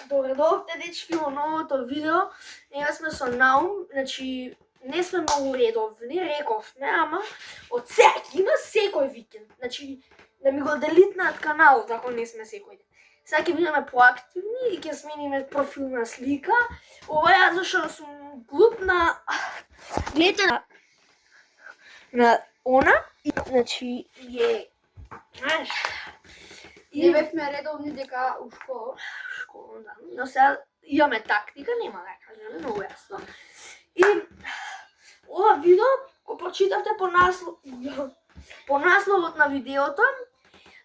доредовте дечки во новото видео. Ева сме со Наум, значи не сме многу редовни, рековме, ама од сега има секој викенд. Значи да ми го делитнат каналот ако не сме секој ден. Сега ќе бидеме поактивни и ќе смениме профилна слика. Ова ја зашто сум глуп на гледате на она и значи е знаеш. Не бевме редовни дека у школа. Да. Но сега имаме тактика, нема да кажеме, многу јасно. И ова видео го прочитавте по насловот на видеото.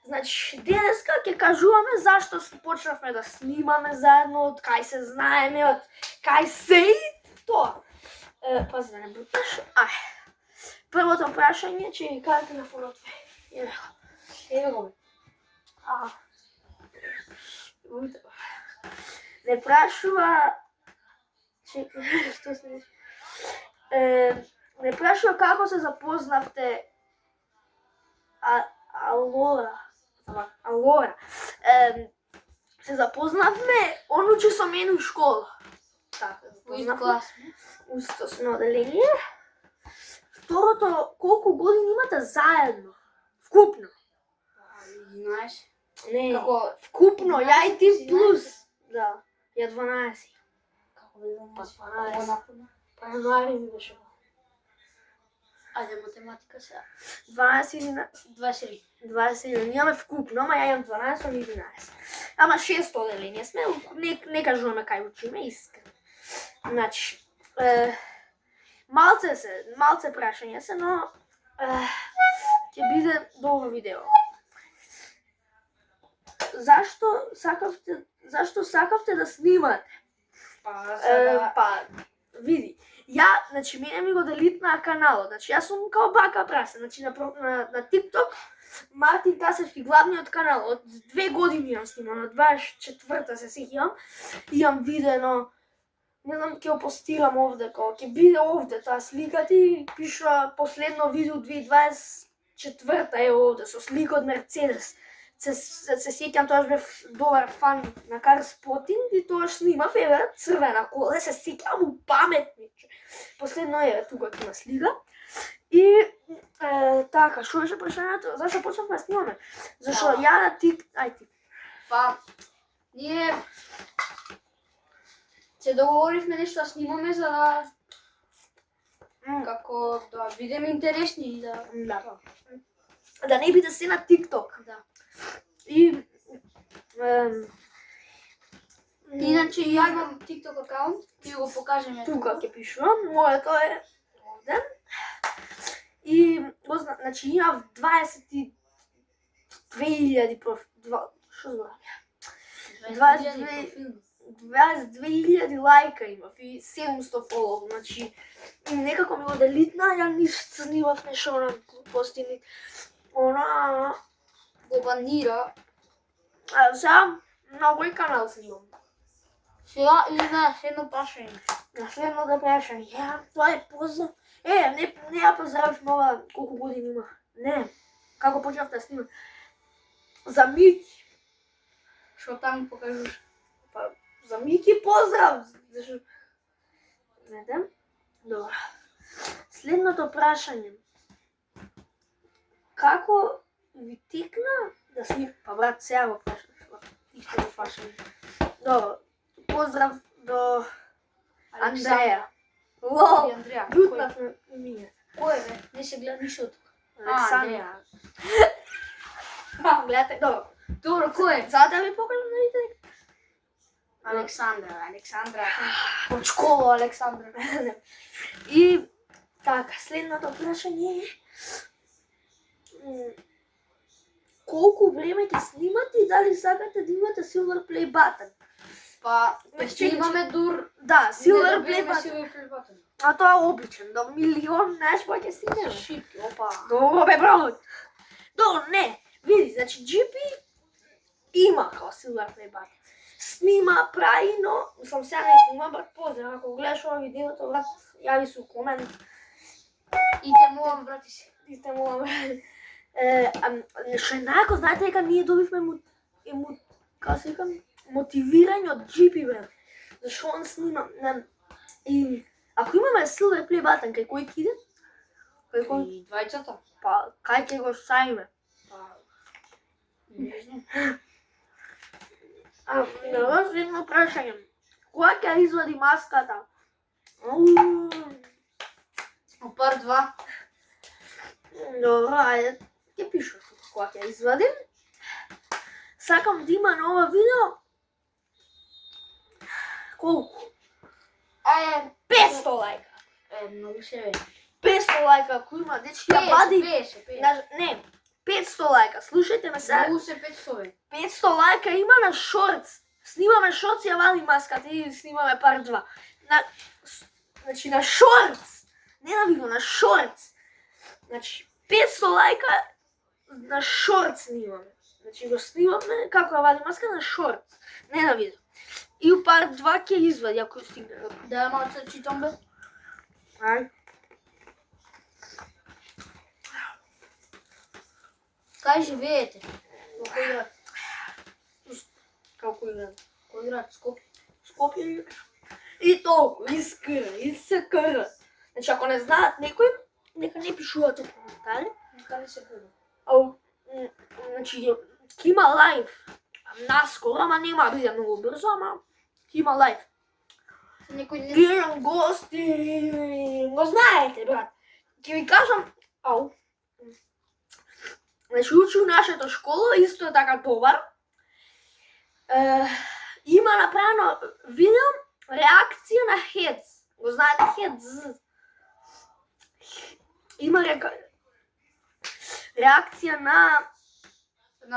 Значи денеска ќе кажуваме зашто почнавме да снимаме заедно, од кај се знаеме, од кај се и тоа. Пази да не буташ. Првото прашање, че кај телефонот ве. Еве го. Не прашува што се не прашува како се запознавте Алора. Се запознавме, он учи со мене у школа. Така, Исто сме оделение. Второто, колку години имате заедно? Вкупно? Знаеш? Не, Како вкупно, ја и ти плюс. Да, ја 12. Како да Па знаеш? 12. Напуна. Па януари ми беше. Ајде математика сега. 12 или 23. 20, имаме вкупно, ама ја имам 12, он 11. Ама 6 оделение сме, не кажуваме кај учиме, искрено. Значи, малце прашање се, но ќе биде долго видео. Зашто сакавте да снимате? Види, значи мене ми го делитна каналот, значи јас сум као бака прасе, значи на TikTok Мартин Тасевски главниот канал, од 2 години имам снимано, од 24-та се сеќавам, имам видено, не знам ќе го постирам овде, као ќе биде овде таа слика ти, пишува последно видео 2024-та е овде, со слика од Мерцедес. Се сеќам, тоаш бев добар фан на Кар Спотинг и тоаш снимав, еве, црвена кола, се сеќам у паметниче. Последно е тука има слика. И така, што беше прашањето? Зашто почнавме да снимаме? Зашто ја на ти. Па, ние се договоривме нешто да снимаме за да како да бидеме интересни и да Да не биде се на TikTok. Да. И Иначе ја имам TikTok акаунт, ќе го покажеме тука ќе пишувам, моето е овде. И значи имав 22.000 што зборам? 22.000 лајка имав и 700 фолоу, значи и некако ми го делитна, ја ништо снимав нешто на постини. Она го банира. Сега на овој канал снимам. Сега или на следно прашање? На следното прашање, тоа е поздрав. Не ја поздравив нова колку години има. Не, како почнав да снимам. За Мики. Што таму покажуваш? Па, за Мики поздрав. Зашто? Не дам? Добро. Следното прашање. Како ви текна да снимам? Па брат, сега го прашаш. Исто го прашање. Добро. Поздрав до Андреја. Лол, Андреја. бутнав на имиња. Кој е бе? Не се гледа ништо тука. Александра. Гледате, добро. Добро, кој е? За да ви покажам да видите. Александра. Од школа Александра. И така, следното прашање е колку време ќе снимате и дали сакате да имате Silver Play Button? Па, ќе имаме дур. Да, Silver Play Button. Silver Play Button. А тоа е обичен, до милион, знаеш кој ќе стигнеме? Шипки, опа. Добро бе, брат. Добро, не. Види, значи GP има као Silver Play Button. Снима, прави, но сам сега не снима, брат, поздрав. Ако гледаш ова видеото, брат, јави се у комент. И те молам, брати се. И те молам, брат. Што е најако, знаете дека ние добивме како се викам, мотивирање од GP брат. Зашто он снима и ако имаме Silver Play Button, кај кој ќе иде? Кај кој? И двајцата. Па кај ќе го ставиме? Па не знам. На вас едно прашање. Кога ќе извади маската? Пар 2. Добро, ајде, ќе пишеш кога ќе извадим. Сакам да има нова видео. Колку? 500 лајка. Многу се ве. 500 лајка ако има, дечки ја бади. 50. Не, 500 лајка. Слушајте ме сега. Многу се 500 ве. 500 лајка има на шортс. Снимаме шортс, ја вади маската и снимаме пар 2. Значи на шортс. Не на видео, на шортс. Значи 500 лајка на шортс снимаме. Значи го снимаме како ја вади маска на шортс, не на видео. И у пар 2 ќе извади ако стигне. Да, малце читам бе. Ај. Кај живеете? Во кој град? Како игра? Кој град? Скопје? Скопје и толку, и скр, и скр. Значи ако не знаат некој, нека не пишуваат у коментари. Каде се куба? Значи ќе има лайв наскоро, ама нема да биде многу брзо, ама ќе има лайв. Некој не... Бирам гости, го знаете, брат. Ќе ви кажам, значи учи у нашата школа, исто е така добар. Има направено видео реакција на Heads. Го знаете Heads? Има реакција на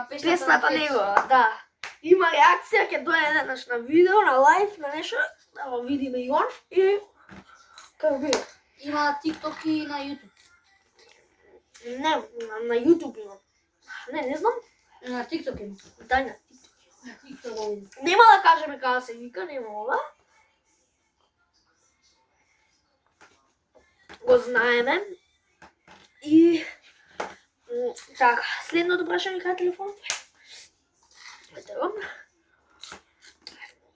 песната негова, да. Има реакција, ќе дојде еднаш на видео, на лайв, на нешто, да го видиме и он, и како биде. Има на TikTok и на YouTube. Не, на YouTube имам. Не знам. На TikTok има. Дај на На TikTok го видим. Нема да кажеме кога се вика, нема ова. Го знаеме. И така, следното прашање кај телефон.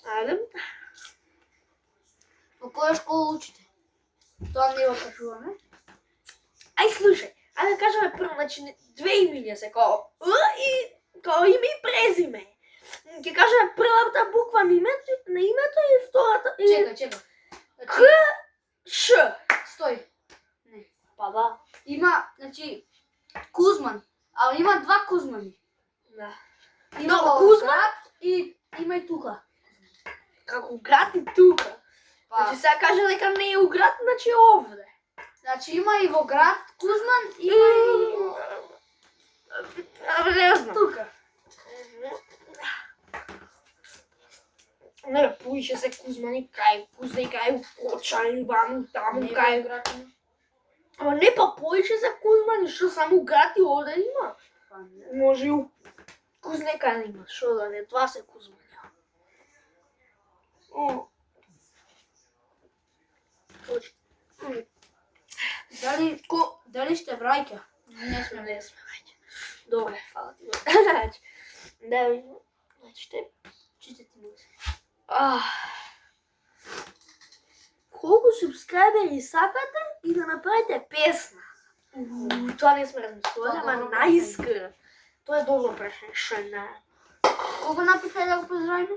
Ајде. Во која школа учите? Тоа не го кажуваме. Ај слушај, ајде да кажеме прво, значи две имиња се као и као име и презиме. Ќе кажеме првата буква на името и втората Чекај. К Ш. Стој. Па да. Има, значи, Кузман. А има 2 Кузмани. Да. Има Но, во Кузман? град и има и тука. Како град и тука. Значи сега каже дека не е у град, значи овде. Значи има и во град Кузман, има и Не знам. тука. Не, поише се Кузмани кај Куза и кај Кочани, баму, таму, Не кај... во град има. Ама не па поише се Кузмани, што само град и овде има. Па не. Може и у Кузнека да има, што да не, това се Кузмани. Дали сте браќа? Не сме. Не сме веќе. Добре, фала ти. Значи, да видим. Значи, те... Читате му. Колку субскрайбери сакате и да направите песна? Тоа не сме размислували, Тоа ама добро најискрено. Тоа е добро прашање, што е на... Кого напишете да го поздравиме?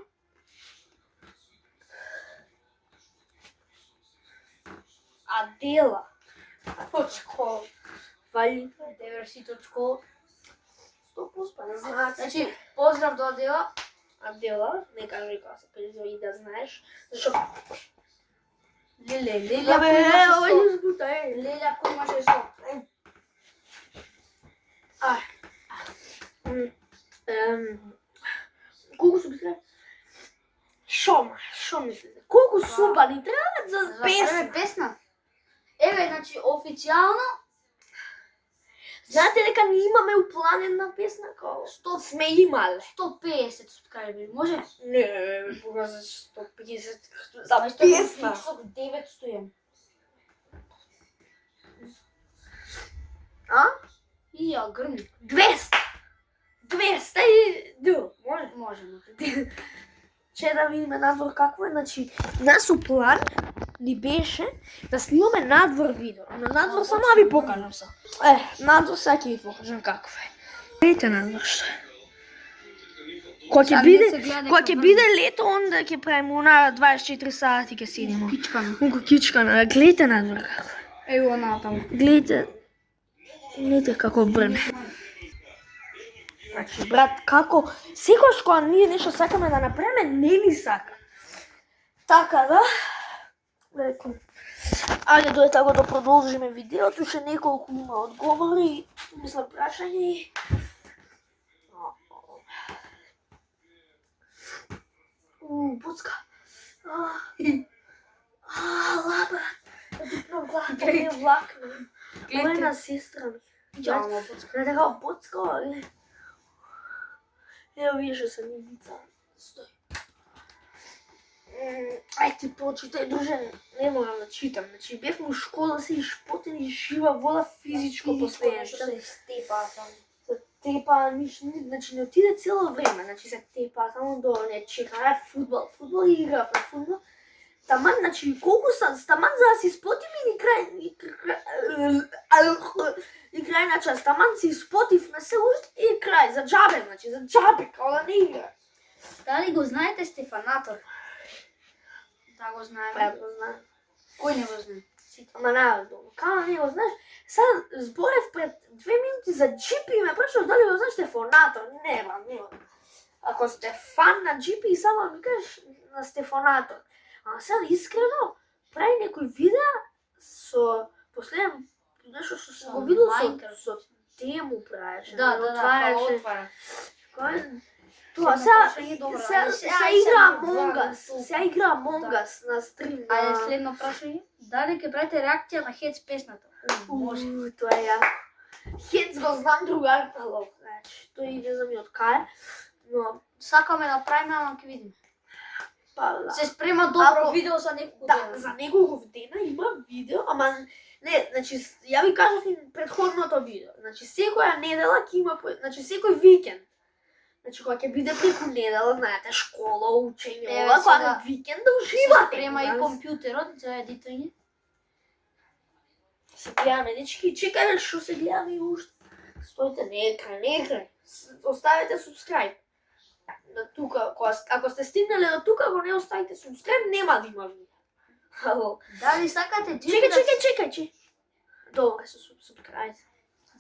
Адела. Од школа. Вали. Деверсито од школа. 100% па не знаат. Значи, поздрав до Адела. Адела, не кажи кога се презива и да знаеш. Зашто... Леле, Да бе, овој Леле, избутай. Леле, ако имаше со. Колку субскрайбери? Шо мислите? Колку суба ни требаат за песна? Песна. Еве, значи, официјално Знаете дека ние имаме уплан една песна као 100 сме имале. 150 субскрайбери, може? Не, кога за 150 за Знаеш, песна. 900 јам. А? И ја грми. 200. 200 и... Ду, може? Може. че да видиме надвор како е, значи насу план ни беше да снимаме надвор видео. На надвор само да ви покажам се. Надвор сега ќе ви покажам каков е. Видите надвор што е. Кога ќе биде лето, онда ќе правиме она 24 сати ќе седиме. Унко кичкана. Гледате надвор како е. Ево натаму. Гледате како врне. Значи, брат, како секогаш кога ние нешто сакаме да направиме, не ни сака. Така да, рекол. Ајде дојде така да продолжиме видеото, уште неколку има одговори, мислам прашања. Буцка. Лаба. Дупно влак, не влак. Моја сестра ми. Ѓамо буцка. Не така буцка, Ево више се нивица. Стој. Ај ти прочитай, друже, не морам да читам. Значи, бевме у школа, се изпотени жива вода физичко последен. Што се степа таму. Се тепа, значи не отиде цело време, значи се тепа, само до не чека, фудбал и игра на фудбал. Таман, значи, колку таман за да си спотим и крај на час, таман си спотив на се уште и крај, за џабе, значи, за џабе, као да не игра. Дали го знаете Стефанатор? Да го знаеме. Па го знам. Кој не го знае? Ама најдолу, као да не го знаеш, сега зборев пред 2 минути за GP и ме прашаш дали го знаеш Стефанатор, не. Ако сте фан на GP, само ми кажеш на Стефанатор. А сега искрено, прави некој видео со последен нешто што се го видел со тему правеше. Да, отвара. Тоа сега игра Among Us. Сега игра Among Us на стрим. Ајде следно прашање. Дали ќе правите реакција на Хец песната? Може. Тоа е јако. Хец го знам другар на лоб. Значи, тој не знам и од кај, но Сакаме да правиме, ама ќе видиме. па да. Се спрема добро видео за неколку Да, дена. за неколку дена има видео, ама не, значи ја ви кажав и претходното видео. Значи секоја недела ќе има, значи секој викенд. Значи кога ќе биде преку недела, знаете, школа, учење, Еве ова, кога сега викенд да уживате. Спрема и компјутерот за едитање. Се гледаме, дечки, чекајте што се гледаме и уште. Стоите, не екран. Оставете subscribe. На тука, ако сте стигнале до тука, ако не оставите subscribe, нема да има видео. Ало. Дали сакате GP Чекај. Добре, со subscribe.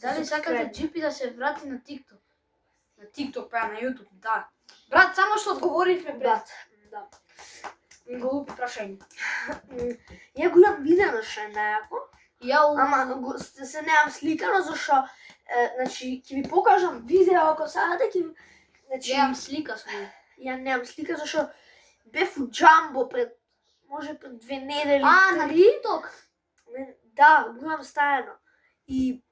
Дали сакате GP да се врати на TikTok? На TikTok, па на YouTube, да. Брат, само што одговоривме пред. Да. Глупи прашање. Ја го имам видено што е најако, Ја ама се немам сликано, зашто, значи, ќе ви покажам видео ако сакате, значи, имам слика со него. ја немам слика, зашто бев у Джамбо пред 2 недели, На 3. TikTok? Да, го имам стајано. И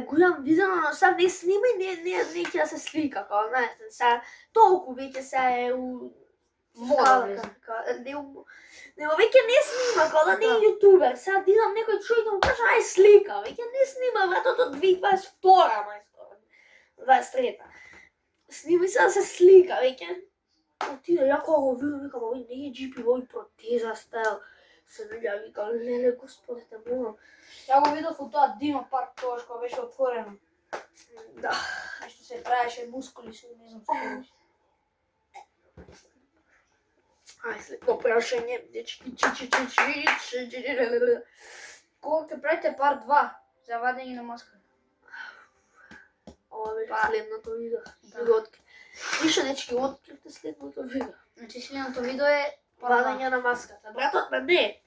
го имам видено, но сега не снима и не ќе да се слика, као, знаете, сега толку веќе сега е у Мода, Него веќе не снима, као да не е јутубер. Сега дидам некој човек да му кажа, ај слика, веќе не снима, брато, до 2022, мајстор, 23-та. Сними се да се слика, веќе. Отиде, ја кога го видам, викам, овој не е GP, овој протеза стайл. Се наѓа, викам, леле, господе, те молам. Ја го видов у тоа Дино парк тогаш кога беше отворено. Да. Нешто се правеше мускули со не знам што беше. Ај, следно прашање, дечки, Кога ќе правите парт 2 за вадење на маска? Ова беше следното видео. Да. Више, дечки, откривте следното видео. Значи следното видео е Вадење на маската. Братот, не,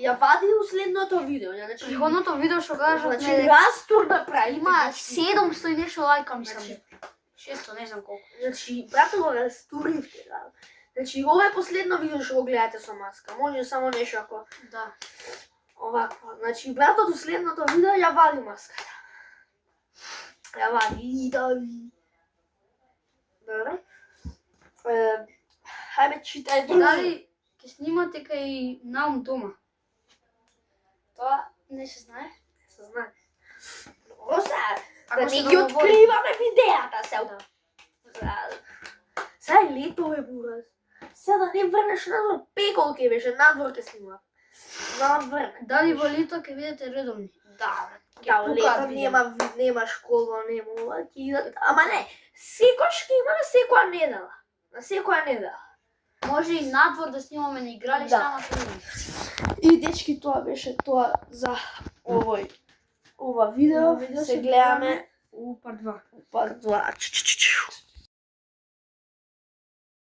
ја вади у следното видео. Значи, Приходното видео што кажав значи растур да прави. има 700 и нешто лајка, мислам. 600, не знам колку. Значи, братот го растуривте, да. Значи, ова е последно видео што го гледате со маска. Може само нешто ако Да. овакво. Значи, братот у следното видео ја вади маската. Ја вади и да... Добре. Хајде, читај друго. Дали ќе снимате кај Наум дома? Тоа не се знае. Се знае. Добро се, да Ако не се ги договори. откриваме видеата се. Сега е лето бе бураз. Сега да не врнеш надвор, пекол ке беше, надвор ке снима. Наврне. Дали во лето ќе бидете редовни? Да, Ќе да, во пукаат лето видеа. нема школа, нема ова, ќе идат, ама не, секојаш ќе има на секоја недела. На секоја недела. Може и надвор да снимаме на игралиште, Да. ама што не. И дечки, тоа беше тоа за ова видео. Видео Се гледаме у парт 2. part 2.